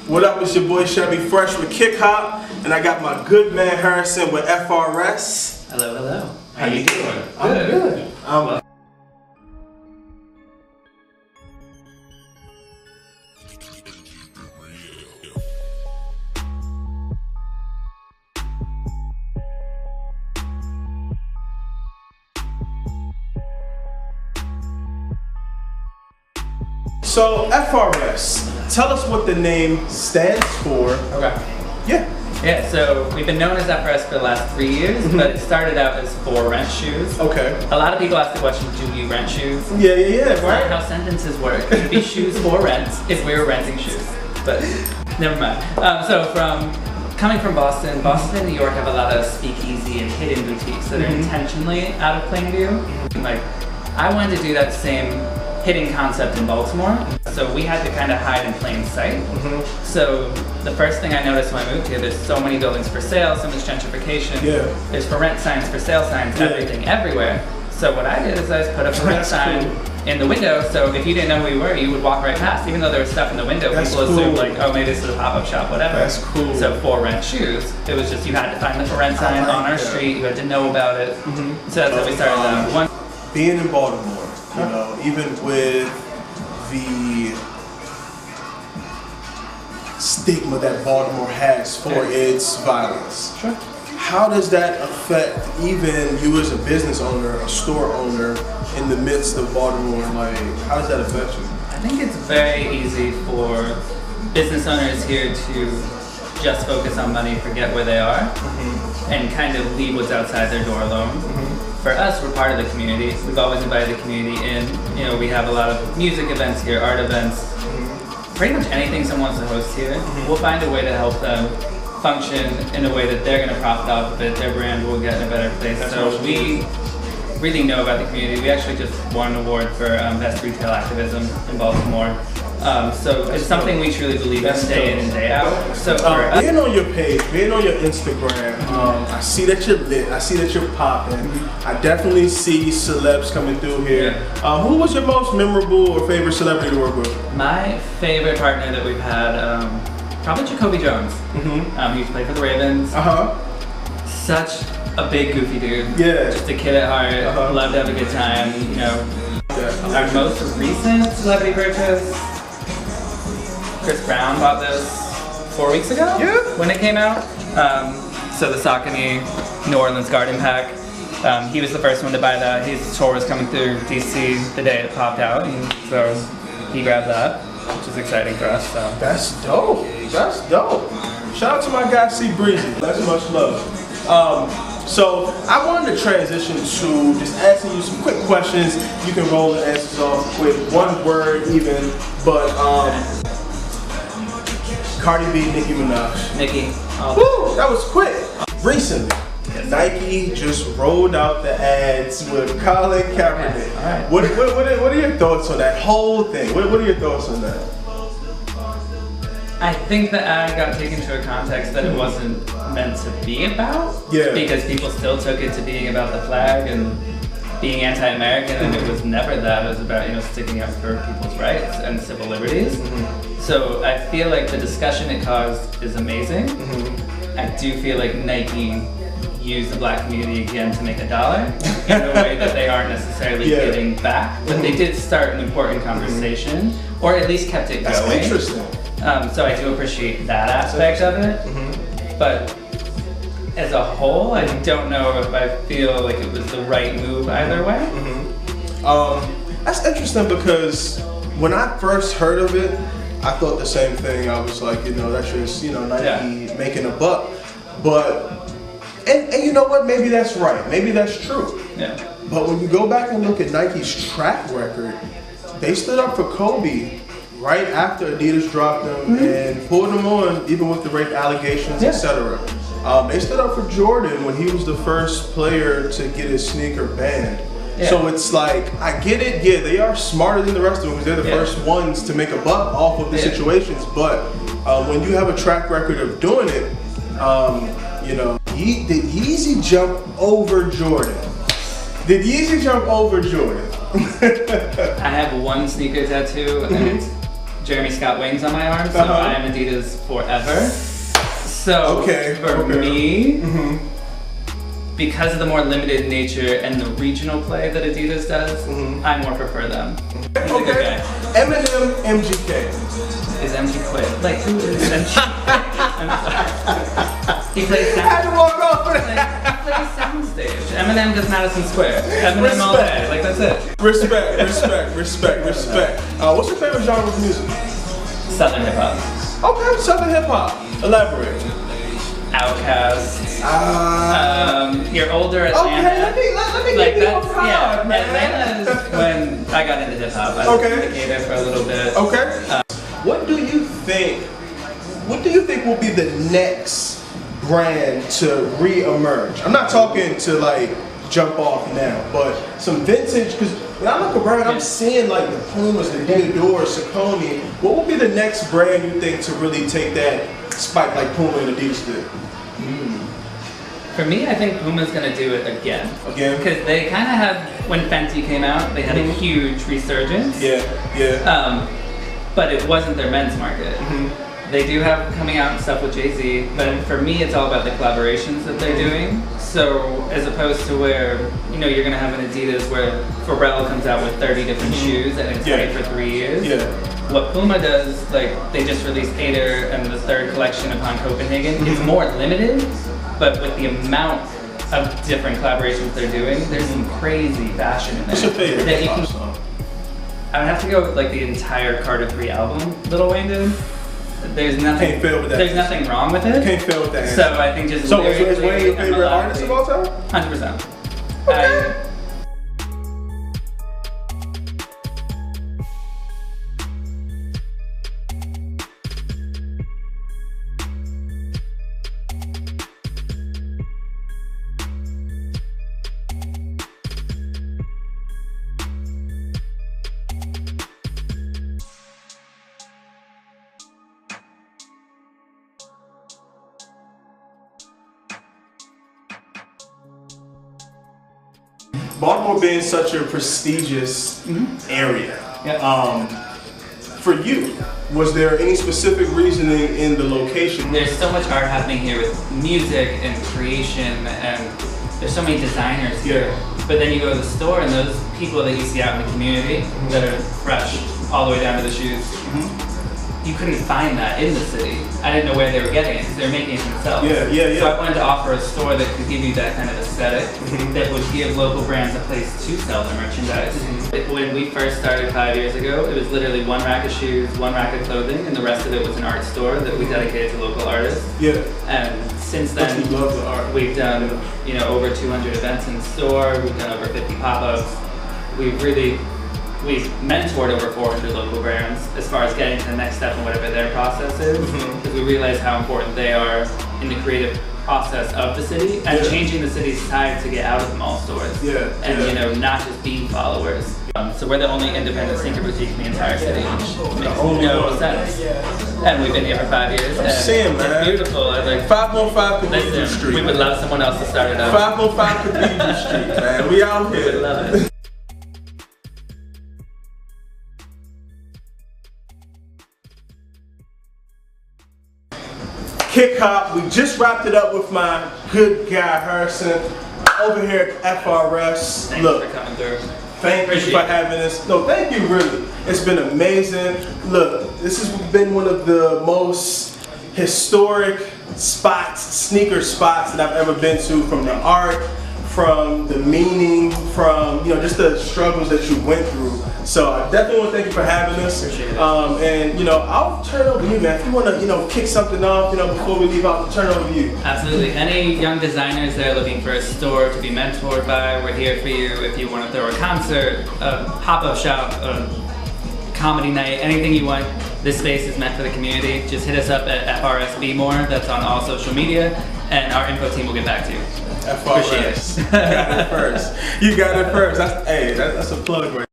What up, it's your boy Chevy Fresh with Kickhop, and I got my good man Harrison with FRS. Hello, hello. How you doing? I'm good. So FRS, tell us what the name stands for. Okay. Yeah, so we've been known as FRS for the last 3 years, but it started out as for rent shoes. Okay. A lot of people ask the question, do we rent shoes? Yeah, That's right? not how sentences work. It should be shoes for rent if we were renting shoes. But never mind. So coming from Boston and New York have a lot of speakeasy and hidden boutiques that are intentionally out of plain view. Like, I wanted to do that same hidden concept in Baltimore, so we had to kind of hide in plain sight. So the first thing I noticed when I moved here, there's so many buildings for sale, so much gentrification. There's for rent signs, for sale signs, everything, everywhere. So what I did is I just put up a rent sign in the window, so if you didn't know who we were, you would walk right past. Even though there was stuff in the window, people assumed like, oh, maybe this is a pop-up shop, whatever. That's cool. So for rent shoes, it was just you had to find the for rent sign on our street, you had to know about it. So that's how we started that. Being in Baltimore, you know, even with the stigma that Baltimore has for its violence, how does that affect even you as a business owner, a store owner in the midst of Baltimore? Like, how does that affect you? I think it's very easy for business owners here to just focus on money, forget where they are, and kind of leave what's outside their door alone. For us, we're part of the community. We've always invited the community in. You know, we have a lot of music events here, art events. Pretty much anything someone wants to host here, we'll find a way to help them function in a way that they're going to profit off of it. Their brand will get in a better place. So we really know about the community. We actually just won an award for Best Retail Activism in Baltimore. So it's something we truly believe in day in and day out. So being on your page, being on your Instagram, I see that you're lit. I see that you're popping. I definitely see celebs coming through here. Who was your most memorable or favorite celebrity to work with? My favorite partner that we've had, probably Jacoby Jones. He used to play for the Ravens. Such a big goofy dude. Just a kid at heart. Loved to have a good time. You know, our most recent celebrity purchase. Chris Brown bought this 4 weeks ago when it came out. So the Saucony New Orleans Garden Pack. He was the first one to buy that. His tour was coming through DC the day it popped out, and so he grabbed that, which is exciting for us. So that's dope. That's dope. Shout out to my guy C Breezy. That's much love. So I wanted to transition to just asking you some quick questions. You can roll the answers off with one word even, but Cardi B, Nicki Minaj. Nicki. Woo, that was quick. Recently, Nike just rolled out the ads with Colin Kaepernick. What are your thoughts on that whole thing? What are your thoughts on that? I think the ad got taken to a context that it wasn't meant to be about. Because people still took it to being about the flag and being anti-American, and it was never that. It was about, you know, sticking up for people's rights and civil liberties. So I feel like the discussion it caused is amazing. I do feel like Nike used the black community again to make $1 in a way that they aren't necessarily giving back. But they did start an important conversation, or at least kept it going. That's interesting. So I do appreciate that aspect of it. But as a whole, I don't know if I feel like it was the right move either way. That's interesting because when I first heard of it, I thought the same thing. I was like, you know, that's just, you know, Nike making a buck. But, and you know what, maybe that's right. Maybe that's true. But when you go back and look at Nike's track record, they stood up for Kobe right after Adidas dropped them and pulled them on, even with the rape allegations, etc. They stood up for Jordan when he was the first player to get his sneaker banned. So it's like, I get it, they are smarter than the rest of them because they're the first ones to make a buck off of the situations, but when you have a track record of doing it, you know, did Yeezy jump over Jordan? Did Yeezy jump over Jordan? I have one sneaker tattoo, and it's Jeremy Scott wings on my arm, so I am Adidas forever. So for me, because of the more limited nature and the regional play that Adidas does, I more prefer them. He's a good guy. Eminem, MGK. Is MG quit? Like, who is MG? I'm sorry. He plays sound. I had to walk off for that. He plays soundstage. Eminem does Madison Square. Eminem all day. Like, that's it. Respect. What's your favorite genre of music? Southern hip hop. Okay, Southern hip hop. Elaborate. Outkast. You're older Atlanta. Okay, let me like give you a that's, prod, man. Atlanta is when I got into hip hop. I was there for a little bit. Okay. What do you think will be the next brand to re-emerge? I'm not talking to like jump off now, but some vintage, because when I look around, I'm seeing like the Pumas, the Adidas, Saucony. What will be the next brand you think to really take that spike like Puma and Adidas did? For me, I think Puma's gonna do it again. Because they kind of had, when Fenty came out, they had a huge resurgence. But it wasn't their men's market. They do have coming out stuff with Jay-Z, but for me it's all about the collaborations that they're doing. So as opposed to where, you know, you're gonna have an Adidas where Pharrell comes out with 30 different shoes and it's ready for 3 years. What Puma does, like they just released Ader and the third collection upon Copenhagen, it's more limited, but with the amount of different collaborations they're doing, there's some crazy fashion in there. What's your favorite hip-hop song? I would have to go with like the entire Carter 3 album Lil Wayne did. There's nothing. Can't fail with that. There's nothing wrong with it. Can't fail with that. So I think just. So is Wayne your favorite artist of all time? 100%. Okay. Baltimore being such a prestigious area, for you, was there any specific reasoning in the location? There's so much art happening here with music and creation, and there's so many designers here. But then you go to the store and those people that you see out in the community that are fresh all the way down to the shoes, you couldn't find that in the city. I didn't know where they were getting it because they were making it themselves. So I wanted to offer a store that could give you that kind of aesthetic, that would give local brands a place to sell their merchandise. When we first started 5 years ago, it was literally one rack of shoes, one rack of clothing, and the rest of it was an art store that we dedicated to local artists. And since then, you love the art. We've done over 200 events in the store. We've done over 50 pop-ups. We've mentored over 400 local brands as far as getting to the next step in whatever their process is, because we realize how important they are in the creative process of the city and changing the city's tide to get out of the mall stores and not just being followers. So we're the only independent sneaker boutique in the entire city, which makes no sense. And we've been here for 5 years. It's beautiful. I like 515 Cathedral Street. We would love someone else to start it up. 515 Cathedral Street, man. We out here. We would love it. Kickhop, we just wrapped it up with my good guy Harrison over here at FRS. Thanks for coming through. Thank you for having us. No, thank you really. It's been amazing. Look, this has been one of the most historic spots, sneaker spots that I've ever been to, from the art, from the meaning, from just the struggles that you went through. So I definitely want to thank you for having us. Appreciate it. And I'll turn it over to you, man. If you want to kick something off, before we leave, I'll turn it over to you. Absolutely. Any young designers that are looking for a store to be mentored by, we're here for you. If you want to throw a concert, a pop-up shop, a comedy night, anything you want, this space is meant for the community. Just hit us up at FRSB More. That's on all social media, and our info team will get back to you. FRS. You got it first. You got it first. That's a plug right